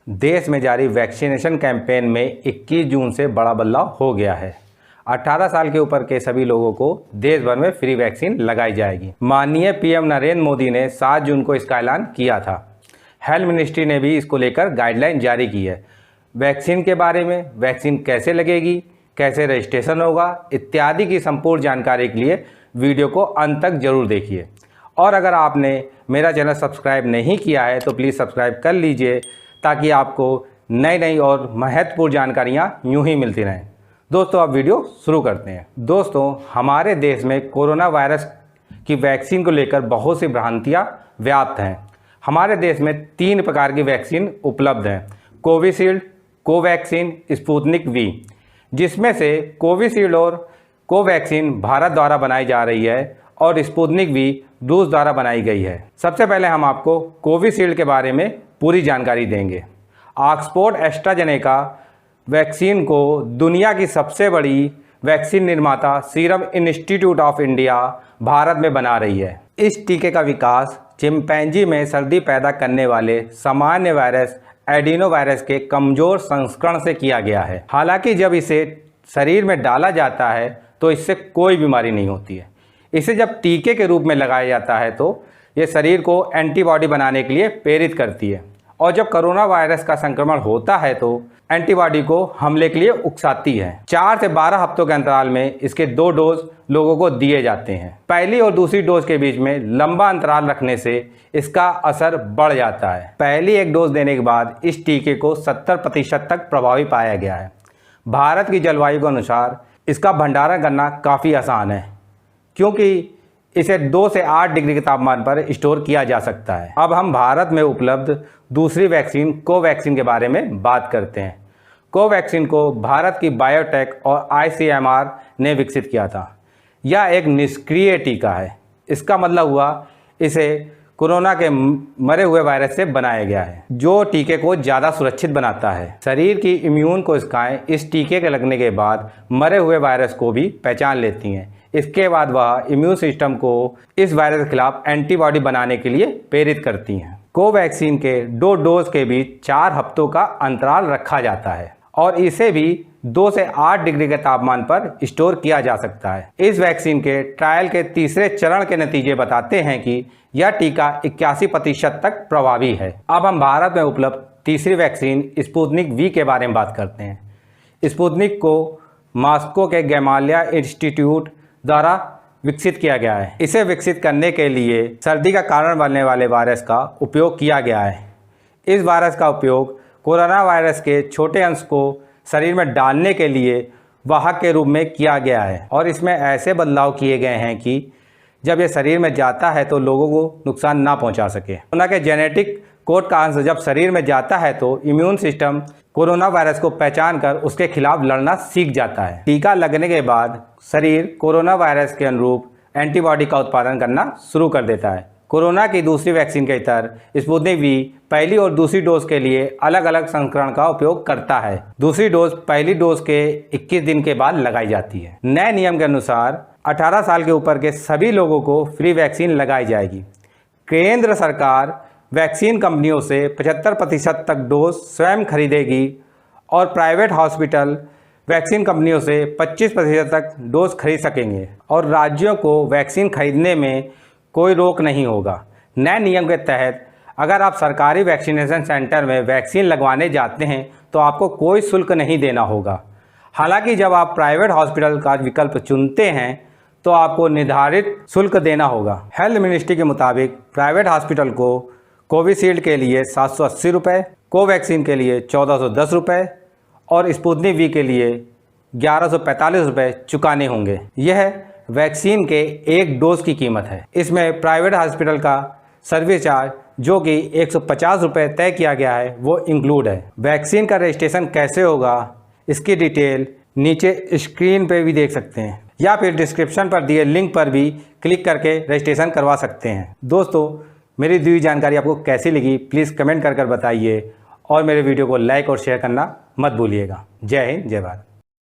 देश में जारी वैक्सीनेशन कैंपेन में 21 जून से बड़ा बदलाव हो गया है। 18 साल के ऊपर के सभी लोगों को देश भर में फ्री वैक्सीन लगाई जाएगी। माननीय पीएम नरेंद्र मोदी ने 7 जून को इसका ऐलान किया था। हेल्थ मिनिस्ट्री ने भी इसको लेकर गाइडलाइन जारी की है। वैक्सीन के बारे में, वैक्सीन कैसे लगेगी, कैसे रजिस्ट्रेशन होगा इत्यादि की संपूर्ण जानकारी के लिए वीडियो को अंत तक जरूर देखिए। और अगर आपने मेरा चैनल सब्सक्राइब नहीं किया है तो प्लीज़ सब्सक्राइब कर लीजिए ताकि आपको नई नई और महत्वपूर्ण जानकारियाँ यूँ ही मिलती रहें। दोस्तों अब वीडियो शुरू करते हैं। दोस्तों हमारे देश में कोरोना वायरस की वैक्सीन को लेकर बहुत सी भ्रांतियाँ व्याप्त हैं। हमारे देश में 3 प्रकार की वैक्सीन उपलब्ध हैं, कोविशील्ड, कोवैक्सीन, स्पुतनिक वी, जिसमें से कोविशील्ड और कोवैक्सीन भारत द्वारा बनाई जा रही है और स्पुतनिक वी रूस द्वारा बनाई गई है। सबसे पहले हम आपको कोविशील्ड के बारे में पूरी जानकारी देंगे। ऑक्सफोर्ड एस्ट्राजेनेका वैक्सीन को दुनिया की सबसे बड़ी वैक्सीन निर्माता serum institute of India Bharat में बना रही है। इस टीके का विकास चिंपैंजी में सर्दी पैदा करने वाले सामान्य वायरस एडिनोवायरस के कमज़ोर संस्करण से किया गया है। हालांकि जब इसे शरीर में डाला जाता है तो इससे कोई बीमारी नहीं होती है। इसे जब टीके के रूप में लगाया जाता है तो ये शरीर को एंटीबॉडी बनाने के लिए प्रेरित करती है और जब कोरोना वायरस का संक्रमण होता है तो एंटीबॉडी को हमले के लिए उकसाती है। 4 से 12 हफ्तों के अंतराल में इसके 2 डोज लोगों को दिए जाते हैं। पहली और दूसरी डोज के बीच में लंबा अंतराल रखने से इसका असर बढ़ जाता है। पहली एक डोज देने के बाद इस टीके को 70% तक प्रभावी पाया गया है। भारत की जलवायु के अनुसार इसका भंडारण करना काफ़ी आसान है क्योंकि इसे 2 से 8 डिग्री के तापमान पर स्टोर किया जा सकता है। अब हम भारत में उपलब्ध दूसरी वैक्सीन कोवैक्सीन के बारे में बात करते हैं। कोवैक्सीन को भारत की बायोटेक और ICMR ने विकसित किया था। यह एक निष्क्रिय टीका है। इसका मतलब हुआ इसे कोरोना के मरे हुए वायरस से बनाया गया है, जो टीके को ज़्यादा सुरक्षित बनाता है। शरीर की इम्यून कोशिकाएं इस टीके के लगने के बाद मरे हुए वायरस को भी पहचान लेती हैं। इसके बाद वह इम्यून सिस्टम को इस वायरस के खिलाफ एंटीबॉडी बनाने के लिए प्रेरित करती हैं। कोवैक्सीन के 2 डोज के बीच 4 हफ्तों का अंतराल रखा जाता है और इसे भी 2 से 8 डिग्री के तापमान पर स्टोर किया जा सकता है। इस वैक्सीन के ट्रायल के तीसरे चरण के नतीजे बताते हैं कि यह टीका 81% तक प्रभावी है। अब हम भारत में उपलब्ध तीसरी वैक्सीन स्पुतनिक वी के बारे में बात करते हैं। स्पुतनिक को मॉस्को के गैमालिया इंस्टीट्यूट द्वारा विकसित किया गया है। इसे विकसित करने के लिए सर्दी का कारण बनने वाले वायरस का उपयोग किया गया है। इस वायरस का उपयोग कोरोना वायरस के छोटे अंश को शरीर में डालने के लिए वाहक के रूप में किया गया है और इसमें ऐसे बदलाव किए गए हैं कि जब ये शरीर में जाता है तो लोगों को नुकसान ना पहुंचा सके। कोरोना के जेनेटिक कोड का अंश जब शरीर में जाता है तो इम्यून सिस्टम कोरोना वायरस को पहचान कर उसके खिलाफ लड़ना सीख जाता है। टीका लगने के बाद शरीर कोरोना वायरस के अनुरूप एंटीबॉडी का उत्पादन करना शुरू कर देता है। कोरोना की दूसरी वैक्सीन के तरह स्पुतनिक वी पहली और दूसरी डोज के लिए अलग अलग संस्करण का उपयोग करता है। दूसरी डोज पहली डोज के 21 दिन के बाद लगाई जाती है। नए नियम के अनुसार 18 साल के ऊपर के सभी लोगों को फ्री वैक्सीन लगाई जाएगी। केंद्र सरकार वैक्सीन कंपनियों से 75% तक डोज स्वयं खरीदेगी और प्राइवेट हॉस्पिटल वैक्सीन कंपनियों से 25% तक डोज खरीद सकेंगे और राज्यों को वैक्सीन खरीदने में कोई रोक नहीं होगा। नए नियम के तहत अगर आप सरकारी वैक्सीनेशन सेंटर में वैक्सीन लगवाने जाते हैं तो आपको कोई शुल्क नहीं देना होगा। हालांकि जब आप प्राइवेट हॉस्पिटल का विकल्प चुनते हैं तो आपको निर्धारित शुल्क देना होगा। हेल्थ मिनिस्ट्री के मुताबिक प्राइवेट हॉस्पिटल को कोविशील्ड के लिए 780 रुपये, कोवैक्सीन के लिए 1410 रुपये और स्पुतनिक वी के लिए 1145 रुपये चुकाने होंगे। यह वैक्सीन के 1 डोज की कीमत है। इसमें प्राइवेट हॉस्पिटल का सर्विस चार्ज जो कि 150 रुपये तय किया गया है वो इंक्लूड है। वैक्सीन का रजिस्ट्रेशन कैसे होगा इसकी डिटेल नीचे स्क्रीन पे भी देख सकते हैं या फिर डिस्क्रिप्शन पर दिए लिंक पर भी क्लिक करके रजिस्ट्रेशन करवा सकते हैं। दोस्तों मेरी दी हुई जानकारी आपको कैसी लगी प्लीज़ कमेंट कर बताइए और मेरे वीडियो को लाइक और शेयर करना मत भूलिएगा। जय हिंद, जय भारत।